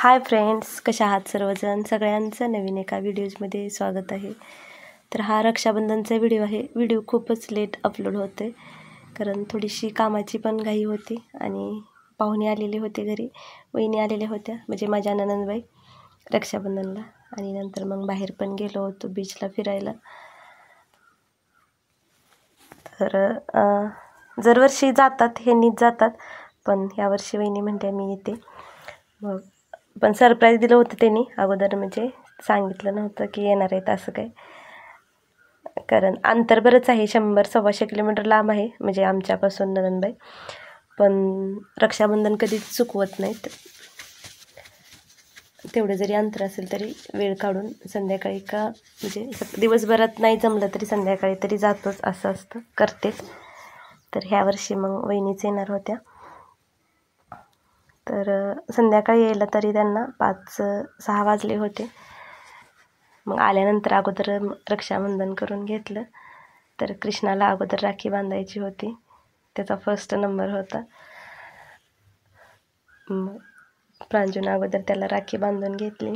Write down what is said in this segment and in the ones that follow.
Hi friends, कशा आहात सर्वजण? सगळ्यांचं नवीन एका व्हिडिओजमध्ये स्वागत आहे. तर हा रक्षाबंधनचा व्हिडिओ आहे. व्हिडिओ खूपच लेट अपलोड होते कारण थोडीशी कामाची पण घाई होती आणि पाहुणे आलेले होते घरी, वहिनी आलेल्या होत्या म्हणजे माझ्या नणंदबाई रक्षाबंधनला. आणि नंतर मग बाहेर पण गेलो होतो बीचला फिरायला. तर दरवर्षी जातात, हे नीट जातात, पण यावर्षी वहिनी म्हणते मी येते. मग पण सरप्राईज दिलं होतं त्यांनी अगोदर, म्हणजे सांगितलं नव्हतं की येणार आहेत असं काय. कारण अंतर बरंच आहे, 100-125 किलोमीटर लांब आहे म्हणजे आमच्यापासून नणंदबाई. पण रक्षाबंधन कधीच चुकवत नाहीत. तेवढं जरी अंतर असेल तरी वेळ काढून संध्याकाळी का म्हणजे दिवसभरात नाही जमलं तरी संध्याकाळी तरी जातोच असं असतं, करतेच. तर ह्या वर्षी मग वहिनीच येणार होत्या. तर संध्याकाळी यायला तरी त्यांना 5-6 वाजले होते. मग आल्यानंतर अगोदर रक्षाबंधन करून घेतलं. तर कृष्णाला अगोदर राखी बांधायची होती, त्याचा फर्स्ट नंबर होता. मग प्रांजूनं अगोदर त्याला राखी बांधून घेतली.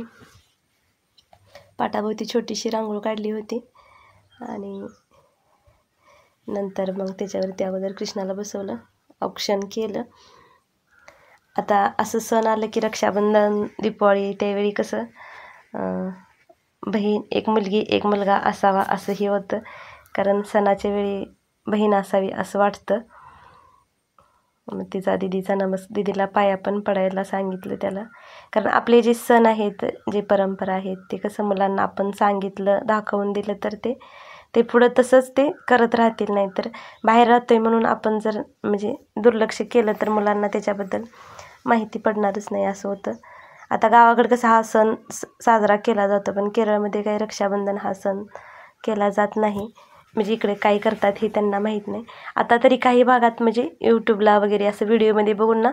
पाटाभोवती छोटीशी रांगोळ काढली होती आणि नंतर मग त्याच्यावरती अगोदर कृष्णाला बसवलं, औक्षण केलं. आता असं सण आलं की रक्षाबंधन, दिवाळी, त्यावेळी कसं बहीण, एक मुलगी एक मुलगा असावा असंही होतं. कारण सणाच्या वेळी बहीण असावी असं वाटतं. मग तिचा दिदीला पाया पण पडायला सांगितलं त्याला. कारण आपले जे सण आहेत, जे परंपरा आहेत, ते कसं मुलांना आपण सांगितलं, दाखवून दिलं तर ते पुढं तसंच ते करत राहतील. नाही तर बाहेर राहतोय म्हणून आपण जर म्हणजे दुर्लक्ष केलं तर मुलांना त्याच्याबद्दल माहिती पडणारच नाही असं होतं. आता गावाकडे कसा हा सण साजरा केला जातो, पण केरळमध्ये काही रक्षाबंधन हा सण केला जात नाही. म्हणजे इकडे काही करतात हे त्यांना माहीत नाही. आता तरी काही भागात म्हणजे यूट्यूबला वगैरे असं व्हिडिओमध्ये बघून ना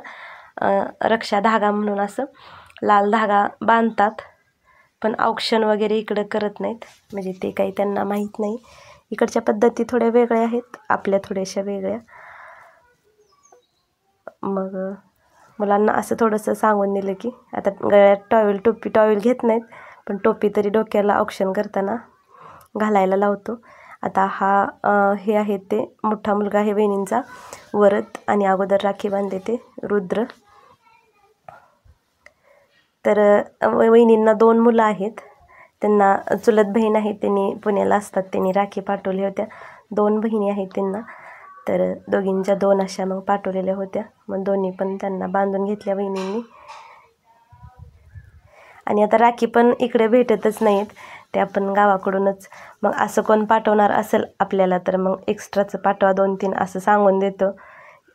रक्षा धागा म्हणून असं लाल धागा बांधतात, पण औक्षण वगैरे इकडं करत नाहीत. म्हणजे ते काही त्यांना माहीत नाही. इकडच्या पद्धती थोड्या वेगळ्या आहेत, आपल्या थोड्याशा वेगळ्या. मग मुलांना असं थोडंसं सांगून दिलं की आता गळ्यात टॉवेल घेत नाहीत, पण टोपी तरी डोक्याला औक्षण करताना घालायला लावतो. आता हे आहे ते मोठा मुलगा आहे वहिनींचा, वरद, आणि अगोदर राखी बांधले ते रुद्र. तर वहिनींना 2 मुलं आहेत. त्यांना चुलत बहीण आहे, त्यांनी पुण्याला असतात, त्यांनी राखी पाठवल्या होत्या. 2 बहिणी आहेत त्यांना. तर दोघींच्या 2 अशा मग पाठवलेल्या होत्या. मग दोन्ही पण त्यांना बांधून घेतल्या वहिनींनी. आणि आता राखी पण इकडे भेटतच नाहीत, ते आपण गावाकडूनच, मग असं कोण पाठवणार असेल आपल्याला तर मग एक्स्ट्राचं पाठवा 2-3 असं सांगून देतो.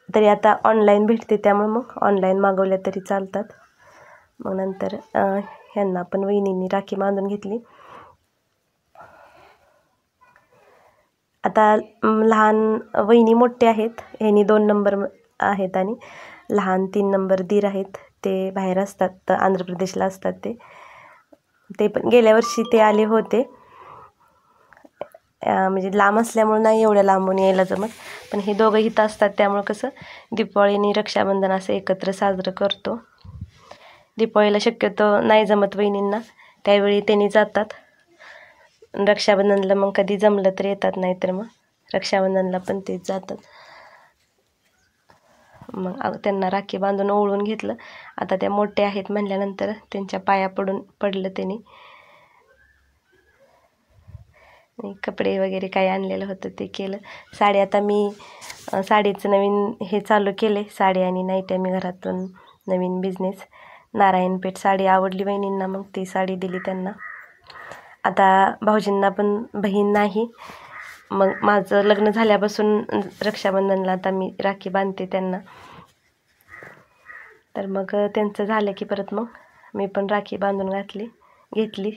तरी आता ऑनलाईन भेटते, त्यामुळे मग ऑनलाईन मागवल्या तरी चालतात. मग नंतर ह्यांना पण वहिनींनी राखी बांधून घेतली. आता लहान वहिनी मोठे आहेत, ह्यांनी 2 नंबर आहेत आणि लहान 3 नंबर दीर आहेत, ते बाहेर असतात, आंध्र प्रदेशला असतात. ते पण गेल्या वर्षी ते आले होते. म्हणजे लांब असल्यामुळे नाही एवढ्या लांबून यायला जमत, पण हे दोघं इथं असतात त्यामुळं कसं दिवाळी आणि रक्षाबंधन असं एकत्र साजरं करतो. दिवाळीला शक्यतो नाही जमत वहिनींना, त्यावेळी त्यांनी जातात. रक्षाबंधनला मग कधी जमलं तर येतात, नाही तर मग रक्षाबंधनला पण तेच जातात. मग त्यांना राखी बांधून ओळून घेतलं. आता त्या मोठ्या आहेत म्हणल्यानंतर त्यांच्या पाया पडलं त्यांनी. कपडे वगैरे काय आणलेलं होतं ते केलं. साडी, आता मी साडीचं नवीन हे चालू केले, साडी आणि नाईट्या. मी घरातून नवीन बिझनेस, नारायणपेठ साडी आवडली वहिनींना, मग ती साडी दिली त्यांना. आता भाऊजींना पण बहीण नाही, मग माझं लग्न झाल्यापासून रक्षाबंधनला आता मी राखी बांधते त्यांना. तर मग त्यांचं झालं की परत मग मी पण राखी बांधून घेतली.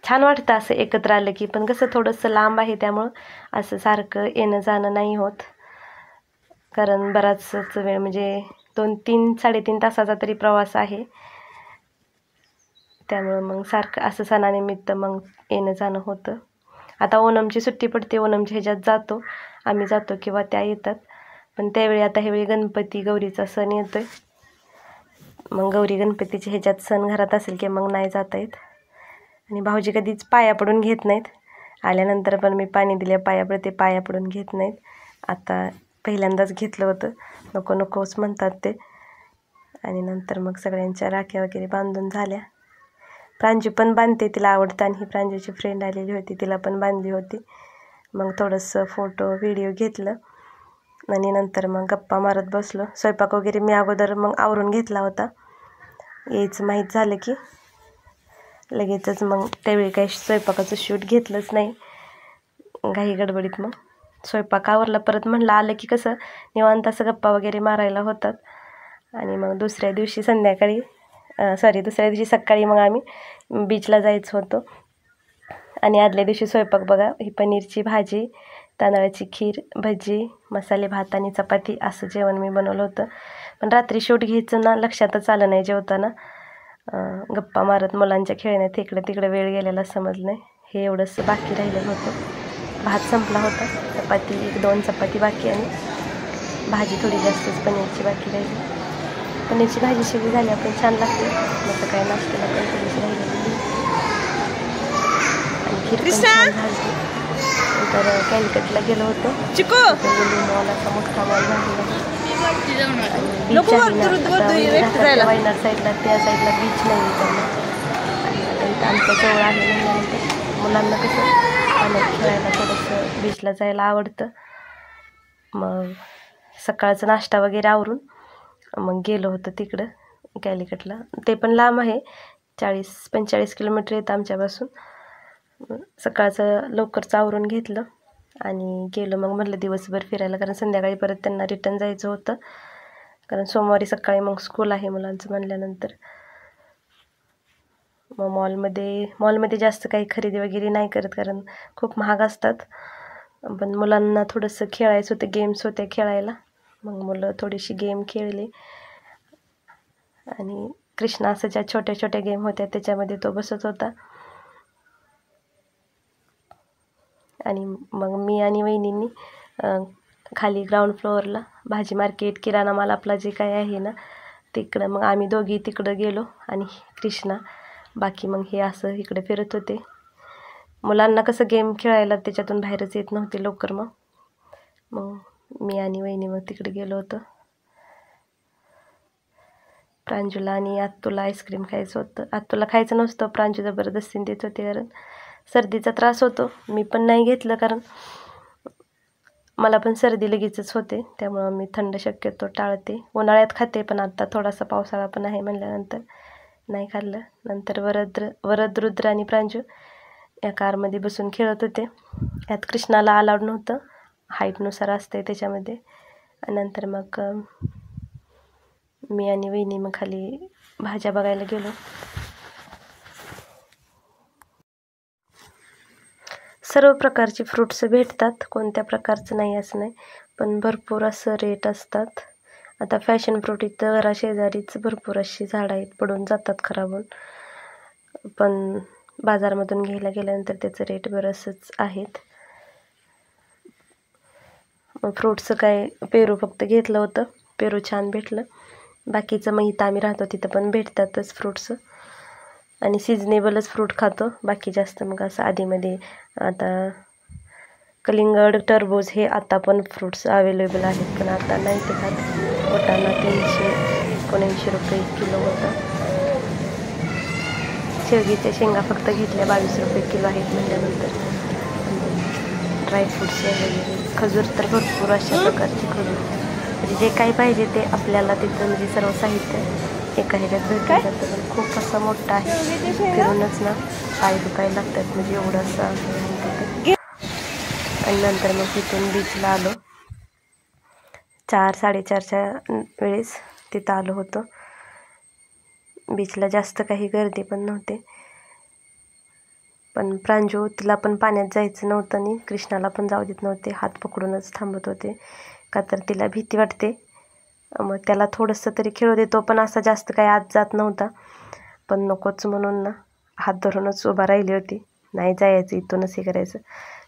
छान वाटतं असं एकत्र आलं की, पण कसं थोडंसं लांब आहे त्यामुळं असं सारखं येणं जाणं नाही होत. कारण बराचच वेळ म्हणजे 2-3-3.5 तासाचा तरी प्रवास आहे, त्यामुळं मग सारखं असं सणानिमित्त मग येणं जाणं होतं. आता ओणमची सुट्टी पडते, ओणमच्या ह्याच्यात जातो आम्ही, जातो किंवा त्या येतात. पण त्यावेळी आता ह्यावेळी गणपती गौरीचा सण येतोय, मग गौरी गणपतीच्या ह्याच्यात सण घरात असेल की मग नाही जाता येत. आणि भाऊजी कधीच पाया पडून घेत नाहीत. आल्यानंतर पण मी पाणी दिले पाया पडते, पाया पडून घेत नाहीत. आता पहिल्यांदाच घेतलं होतं, नको नकोच म्हणतात ते. आणि नंतर मग सगळ्यांच्या राख्या वगैरे बांधून झाल्या. प्रांजू पण बांधते, तिला आवडतं. आणि ही प्रांजूची फ्रेंड आलेली होती, तिला पण बांधली होती. मग थोडंसं फोटो व्हिडिओ घेतलं आणि नंतर मग गप्पा मारत बसलो. स्वयंपाक वगैरे मी अगोदर मग आवरून घेतला होता. यायचं माहीत झालं की लगेचच मग त्यावेळी काही स्वयंपाकाचं शूट घेतलंच नाही, घाई गडबडीत. मग स्वयंपाक आवरला, परत म्हणलं आलं की कसं निवांत असं गप्पा वगैरे मारायला होतात. आणि मग दुसऱ्या दिवशी सकाळी मग आम्ही बीचला जायचं होतो. आणि आदल्या दिवशी स्वयंपाक बघा, ही पनीरची भाजी, तांदळाची खीर, भजी, मसाले भात आणि चपाती असं जेवण मी बनवलं होतं. पण रात्री शूट घ्यायचं ना लक्षातच आलं नाही जेवताना. गप्पा मारत मुलांच्या खेळण्यात इकडं तिकडं वेळ गेलेला समजलं नाही. हे एवढंच बाकी राहिलेलं होतं. भात संपला होता, चपाती 1-2 चपाती बाकी आणि भाजी थोडी जास्तच पनीरची बाकी राहिली. पनीरची भाजी शिवी झाली आपण छान लागते. मग सकाळी नाश्त्याला पण थोडीशी राहिलेली आणि खीर पण छान झाली. नंतर कॅलिकटला गेलो होतो. मॉलाचा मोठा मॉल झालेला वायनाड साईडला, त्या साईडला बीच नाही त्यांना. आणि इथं आमच्या जवळ आहे म्हणल्यानंतर मुलांना कसं पाण्यात खेळायला थोडंसं बीचला जायला आवडतं. मग सकाळचा नाश्ता वगैरे आवरून मग गेलो होतं तिकडं कॅलिकटला. ते पण लांब आहे, 40-45 किलोमीटर येतं आमच्यापासून. सकाळचं लवकरच आवरून घेतलं आणि गेलो. मग म्हटलं दिवसभर फिरायला, कारण संध्याकाळी परत त्यांना रिटर्न जायचं होतं, कारण सोमवारी सकाळी मग स्कूल आहे मुलांचं म्हणल्यानंतर. मग मॉलमध्ये जास्त काही खरेदी वगैरे नाही करत, कारण खूप महाग असतात. पण मुलांना थोडंसं खेळायचं होतं, गेम्स होत्या खेळायला. मग मुलं थोडीशी गेम खेळली आणि कृष्णा असं ज्या छोट्या छोट्या गेम होत्या त्याच्यामध्ये तो बसत होता. आणि मग मी आणि वहिनींनी खाली ग्राउंड फ्लोअरला भाजी मार्केट, किराणा माल आपला जे काय आहे ना तिकडं, मग आम्ही दोघी तिकडं गेलो आणि कृष्णा बाकी मग हे असं इकडे फिरत होते. मुलांना कसं गेम खेळायला त्याच्यातून बाहेरच येत नव्हते लवकर. मग मी आणि वहिनी मग तिकडे गेलो होतो. प्रांजूला आणि आत्तूला आईस्क्रीम खायचं होतं. आत्तूला खायचं नसतं, प्रांजू जबरदस्तीने देत होते, कारण सर्दीचा त्रास होतो. मी पण नाही घेतलं, कारण मला पण सर्दी लगेचच होते, त्यामुळं मी थंड शक्यतो टाळते. उन्हाळ्यात खाते, पण आता थोडासा पावसाळा पण आहे म्हणल्यानंतर नाही खाल्लं. नंतर वरद, रुद्र आणि प्रांजू या कारमध्ये बसून खेळत होते. यात कृष्णाला अलाउड नव्हतं, हाईटनुसार असते त्याच्यामध्ये. नंतर मग मी आणि वहिनी मग खाली भाज्या बघायला गेलो. सर्व प्रकारचे फ्रूट्स भेटतात, कोणत्या प्रकारचं नाही असं नाही, पण भरपूर असं रेट असतात. आता फॅशन फ्रूट इथं घराशेजारीच भरपूर अशी झाडं आहेत, पडून जातात खराब होऊन. पण बाजारमधून घ्यायला गेल्यानंतर त्याचं रेट बरंचंच आहेत. मग फ्रूटचं काय पेरू फक्त घेतलं होतं, पेरू छान भेटलं. बाकीचं मग इथं आम्ही राहतो तिथं पण भेटतातच फ्रूट्स, आणि सिजनेबलच फ्रूट खातो. बाकी जास्त मग असं आधीमध्ये आता कलिंगड, टरबूज हे आता पण फ्रूट्स अवेलेबल आहेत, पण आता नाही ते खात. वाटाणा 300-380 रुपये किलो होता. शेवगीच्या शेंगा फक्त घेतल्या 22 रुपये किलो आहेत म्हणल्यानंतर. ड्रायफ्रूट्स वगैरे, खजूर तर भरपूर अशा प्रकारचे खजूर, म्हणजे जे काही पाहिजे ते आपल्याला तिथं म्हणजे सर्व साहित्य एका ह्याच्यात भेटून जातं. पण खूप असं मोठं आहे, फिरूनच ना पाय दुखायला लागतात, म्हणजे एवढं असं आहे. आणि नंतर मग तिथून बीचला आलो. 4-4:30च्या वेळेस तिथं आलो होतो. बीचला जास्त काही गर्दी पण नव्हते. पण प्रांजू तिला पण पाण्यात जायचं नव्हतं आणि कृष्णाला पण जाऊ देत नव्हते, हात पकडूनच थांबत होते, का तर तिला भीती वाटते. मग त्याला थोडंसं तरी खेळू दे, तो पण असा जास्त काही आत जात नव्हता. पण नकोच म्हणून ना हात धरूनच उभा राहिली होती, नाही जायचं, इथूनच हे करायचं.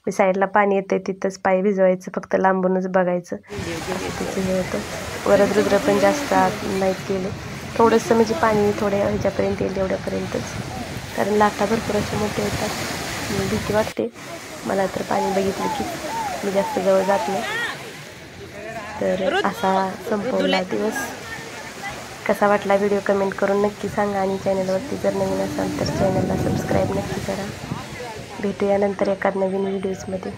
मी साईडला पाणी येते तिथंच पाय भिजवायचं, फक्त लांबूनच बघायचं, तिचं हे होतं. वरद रुद्र पण जास्त आत नाहीत गेले, थोडंसं म्हणजे पाणी थोड्या ह्याच्यापर्यंत येईल एवढ्यापर्यंतच, कारण लाटा भरपूर असे मोठे होतात, भीती वाटते मला तर पाणी बघितलं की. मी जास्त जवळ जात नाही. तर असा संपवला दिवस. कसा वाटला व्हिडिओ कमेंट करून नक्की सांगा, आणि चॅनलवरती जर नवीन असाल तर चॅनलला सबस्क्राईब नक्की करा. भेटूया नंतर एखाद नवीन व्हिडिओजमध्ये.